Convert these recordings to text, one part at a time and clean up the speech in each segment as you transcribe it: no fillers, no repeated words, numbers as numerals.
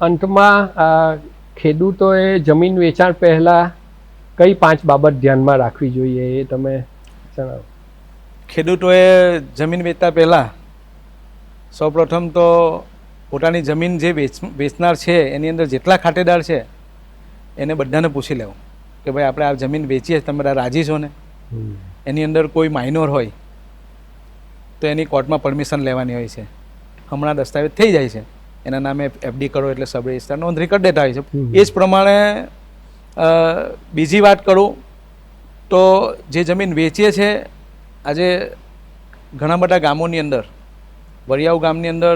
અંતમાં ખેડૂતોએ જમીન વેચાણ પહેલાં કઈ 5 બાબત ધ્યાનમાં રાખવી જોઈએ એ તમે જણાવો. ખેડૂતોએ જમીન વેચતા પહેલાં સૌપ્રથમ તો પોતાની જમીન જે વેચનાર છે એની અંદર જેટલા ખાતેદાર છે એને બધાને પૂછી લેવું કે ભાઈ આપણે આ જમીન વેચીએ તમે રાજી છો ને. એની અંદર કોઈ માઇનોર હોય તો એની કોર્ટમાં પરમિશન લેવાની હોય છે. હમણાં દસ્તાવેજ થઈ જાય છે એના નામે એફડી કરો એટલે સબ રજિસ્ટ્રાર નોંધણી કરી દેતા હોય છે. એ જ પ્રમાણે બીજી વાત કરું તો જે જમીન વેચીએ છે આજે ઘણા બધા ગામોની અંદર વરિયાવ ગામની અંદર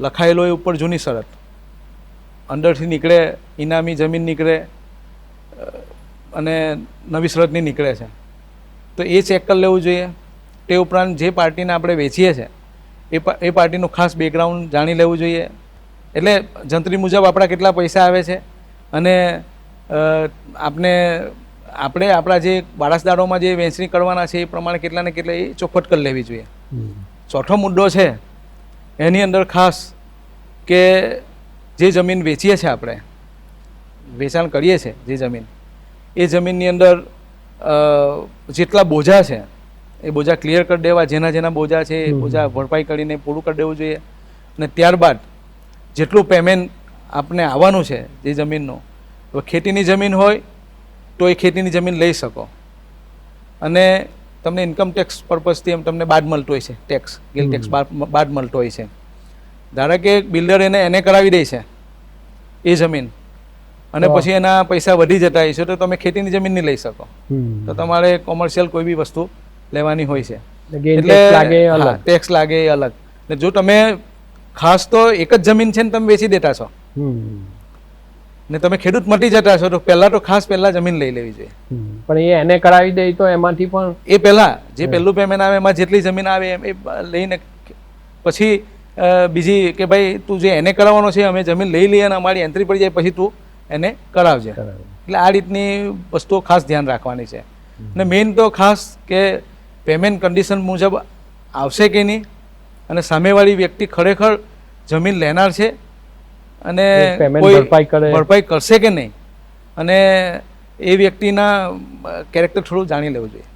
લખાયેલો એ ઉપર જૂની શરત અંદરથી નીકળે ઇનામી જમીન નીકળે અને નવી શરતની નીકળે છે તો એ ચેક કરી લેવું જોઈએ. તે ઉપરાંત જે પાર્ટીને આપણે વેચીએ છીએ એ પાર્ટીનું ખાસ બેકગ્રાઉન્ડ જાણી લેવું જોઈએ. એટલે જંત્રી મુજબ આપણા કેટલા પૈસા આવે છે અને આપણે આપણા જે વારસદારોમાં જે વહેંચણી કરવાના છે એ પ્રમાણે કેટલા ને કેટલા એ ચોખવટ કરી લેવી જોઈએ. ચોથો મુદ્દો છે એની અંદર ખાસ કે જે જમીન વેચીએ છીએ આપણે વેચાણ કરીએ છીએ જે જમીન એ જમીનની અંદર જેટલા બોજા છે એ બોજા ક્લિયર કરી દેવા. જેના બોજા છે એ બોજા ભરપાઈ કરીને પૂરું કરી દેવું જોઈએ. અને ત્યારબાદ જેટલું પેમેન્ટ આપને આવવાનું છે જે જમીનનું, હવે ખેતીની જમીન હોય તો એ ખેતીની જમીન લઈ શકો અને તમને ઇન્કમ ટેક્સ પર્પઝથી એમ તમને બાદ મળતો હોય છે ટેક્સ ગેલ ટેક્સ બાદ મળતો હોય છે. ધારો કે બિલ્ડર એને કરાવી દે છે એ જમીન અને પછી એના પૈસા વધી જતા હોય છે તો તમે ખેતીની જમીન નહીં લઈ શકો. તો તમારે કોમર્શિયલ કોઈ બી વસ્તુ લેવાની હોય છે એટલે ટેક્સ લાગે એ અલગ. ને જો તમે ખાસ તો એક જ જમીન છે ને તમે વેચી દેતા છો ને તમે ખેડૂત મટી જતા છો તો પહેલા જમીન લઈ લેવી જોઈએ. પણ એને કરાવી દે તો એમાંથી પણ એ પહેલા જે પહેલું પેમેન્ટ આવે એમાં જેટલી જમીન આવે એ લઈને પછી બીજી કે ભાઈ તું જે એને કરાવવાનો છે અમે જમીન લઈ લઈએ અને અમારી એન્ટ્રી પડી જાય પછી તું એને કરાવજે. એટલે આ રીતની વસ્તુઓ ખાસ ધ્યાન રાખવાની છે. ને મેઇન તો ખાસ કે પેમેન્ટ કન્ડિશન મુજબ આવશે કે નહીં અને સામેવાળી વ્યક્તિ ખરેખર જમીન લેનાર છે અને કોઈ ભરપાઈ કરશે કે નહીં અને એ વ્યક્તિના કેરેક્ટર થોડું જાણી લેવું જોઈએ.